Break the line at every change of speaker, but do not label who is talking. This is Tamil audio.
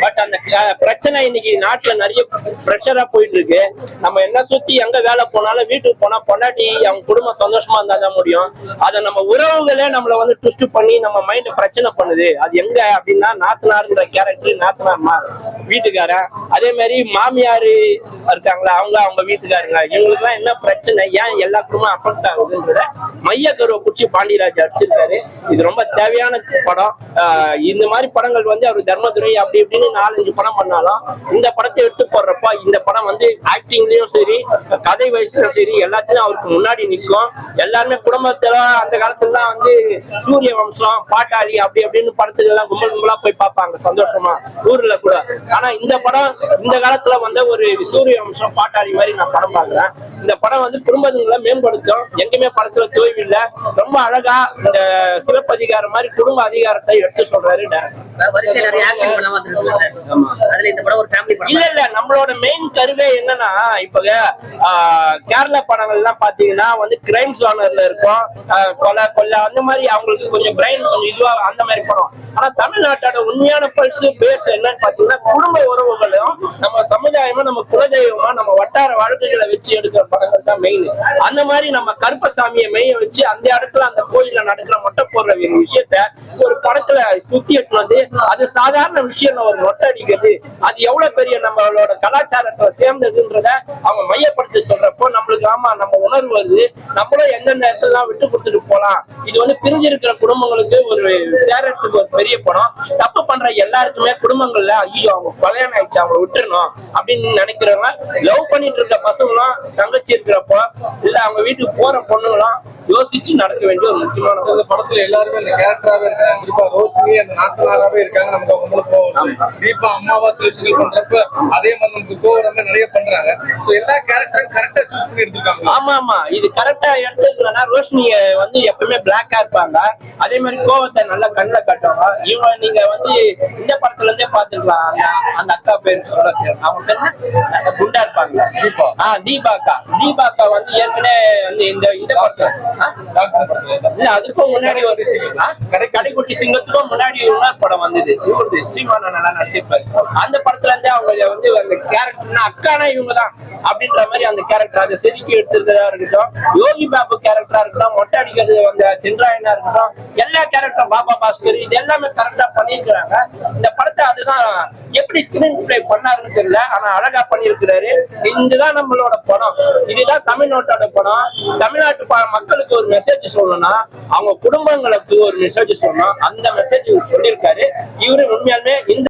பட் அந்த பிரச்சனை இன்னைக்கு நாட்டுல நிறைய பிரஷரா போயிட்டு இருக்கு. நம்ம என்ன சுத்தி எங்க வேலை போனாலும் வீட்டுக்கு போனா பொண்டாட்டி அவங்க குடும்பம் சந்தோஷமா இருந்தாதான் முடியும். அதை நம்ம உறவுகளே நம்மள வந்து ட்விஸ்ட் பண்ணி நம்ம மைண்ட் பிரச்சனை பண்ணுது. அது எங்க அப்படின்னா நாத்தனாருன்ற கேரக்டர், நாத்தனார் வீட்டுக்காரன், அதே மாதிரி மாமியாரு இருக்காங்களா அவங்க வீட்டுக்காரங்க, இவங்களுக்கு எல்லாம் என்ன பிரச்சனை, ஏன் எல்லா குடும்பம் அஃபெக்ட் ஆகுதுங்கிற மைய கருவை குச்சி பாண்டியராஜ் அடிச்சிருக்காரு. இது ரொம்ப தேவையான படம். இந்த மாதிரி படங்கள் வந்து அவர் தர்மதுரை அப்படி இப்படின்னு 4-5 படம் பண்ணாலும் இந்த படத்தை எடுத்து போடுறப்ப இந்த படம் வந்து ஆக்டிங்லயும் சரி கதை வயசுலயும் சரி எல்லாத்தையும் அவருக்கு முன்னாடி நிற்கும். எல்லாருமே குடும்பத்துல அந்த காலத்துல வந்து சூரிய வம்சம், பாட்டாளி அப்படி அப்படின்னு படத்துக்கு எல்லாம் கும்பலா போய் பார்ப்பாங்க சந்தோஷமா ஊர்ல கூட. ஆனா இந்த படம் இந்த காலத்துல வந்து ஒரு சூரிய வம்சம், பாட்டாளி மாதிரி நான் படம் பார்க்கிறேன். இந்த படம் வந்து குடும்பங்களை மேம்படுத்தும். எங்கேயுமே படத்துல தோய்வு இல்லை. ரொம்ப அழகா இந்த சிலப்பதிகாரம் மாதிரி குடும்ப அதிகாரத்தை எடுத்து சொல்றாரு. இல்ல நம்மளோட மெயின் கருவே என்னன்னா, இப்ப கேரளா படங்கள் எல்லாம் பாத்தீங்கன்னா வந்து கிரைம் ஜானர்ல இருக்கும், கொலை கொள்ளை அந்த மாதிரி அவங்களுக்கு கொஞ்சம் பிரைன் கொஞ்சம் இதுவா அந்த மாதிரி படம். ஆனா தமிழ்நாட்டோட உண்மையான பல்ஸ் பேஸ் என்னன்னு பாத்தீங்கன்னா குடும்ப உறவுகளும் நம்ம சமுதாயமா நம்ம குலதெய்வமா நம்ம வட்டார வழக்குகளை வச்சு எடுக்கிற படங்கள் தான் மெயின். அந்த மாதிரி நம்ம கருப்பசாமியை மெய்ய வச்சு அந்த இடத்துல அந்த கோயில நடக்கிற மொட்டை போடுற விஷயத்த ஒரு படத்துல சுத்தி எடுத்து அது சாதாரண விஷயம் ஒரு மொட்டை அடிக்கிறது அது எவ்வளவு பெரிய நம்மளோட கலாச்சாரத்தை சேர்ந்ததுன்றத அவங்க மையப்படுத்தி சொல்றப்போ நம்மளுக்கு ஆமா நம்ம உணர்வு வருது. நம்மளும் எந்தெந்த இடத்துல விட்டு கொடுத்துட்டு போலாம். இது வந்து பிரிஞ்சிருக்கிற குடும்பங்களுக்கு ஒரு சேரத்துக்கு ஒரு பெரிய படம். தப்பு பண்ற எல்லாருக்குமே குடும்பங்கள்ல ஐயோ அவங்க கல்யாணம் ஆயிடுச்சு அவங்க விட்டுறணும் அப்படின்னு நினைக்கிறவங்க, லவ் பண்ணிட்டு இருக்க பசங்களும் தங்கச்சி இருக்கிறப்போ இல்ல அவங்க வீட்டுக்கு போற பொண்ணுங்களும் யோசிச்சு நடக்க வேண்டிய ஒரு முக்கியமான
படத்துல எல்லாருமே அந்த கேரக்டராவே இருக்காங்க. குறிப்பா ரோஷினி அந்த நாத்தனாராவே இருக்காங்க. நமக்கு அவங்களுக்கு தீபா அம்மாவா சில விஷயங்கள் பண்றப்ப அதே மாதிரி நமக்கு கோவம் நிறைய பண்றாங்க. எல்லா கேரக்டரும் கரெக்டா சூஸ் பண்ணி எடுத்திருக்காங்க.
ஆமா இது கரெக்டா எடுத்துக்கலன்னா ரோஷினிய வந்து எப்பவுமே பிளாக்கா இருப்பாங்க. அதே மாதிரி கோவத்தை நல்லா கண்ணுல காட்டுவாங்க. இவங்க நீங்க வந்து இந்த படத்துல இருந்தே பாத்துக்கலாம். அந்த அக்கா பேரு சொல்ல அவங்க பேரு குண்டா இருப்பாங்க, தீபாக்கா வந்து ஏற்கனவே வந்து இந்த படத்துல இல்ல அதுக்கும் முன்னாடி ஒரு கடைக்குட்டி சிங்கத்துக்கும் முன்னாடி இன்னொரு படம் வந்தது. இவரு சீமானா நல்லா நடிச்சிருப்பாரு. அந்த படத்துல இருந்து அவங்க வந்து அந்த கேரக்டர்னா அக்கானா இவங்கதான் அப்படின்ற மாதிரி அந்த கேரக்டர் அதை செதுக்கி எடுத்துருக்கிறதா இருக்கட்டும், யோகி பாபு கேரக்டரா இருக்கட்டும், மொட்டை அடிக்கிறது வந்த சென்றாயனா இருக்கட்டும், எல்லா கேரக்டரும் பாபா பாஸ்கர் இது எல்லாமே கரெக்டா பண்ணிருக்கிறாங்க. இந்த படத்தை அதுதான் எப்படி ஸ்கிரீன் பிளே பண்ணாருன்னு தெரியல, ஆனா அழகா பண்ணிருக்கிறாரு. இதுதான் நம்மளோட படம், இதுதான் தமிழ்நாட்டோட படம். தமிழ்நாட்டு மக்களுக்கு ஒரு மெசேஜ் சொல்லணும்னா அவங்க குடும்பங்களுக்கு ஒரு மெசேஜ் சொல்லணும். அந்த மெசேஜ் சொல்லியிருக்காரு இவரு. உண்மையாலுமே இந்த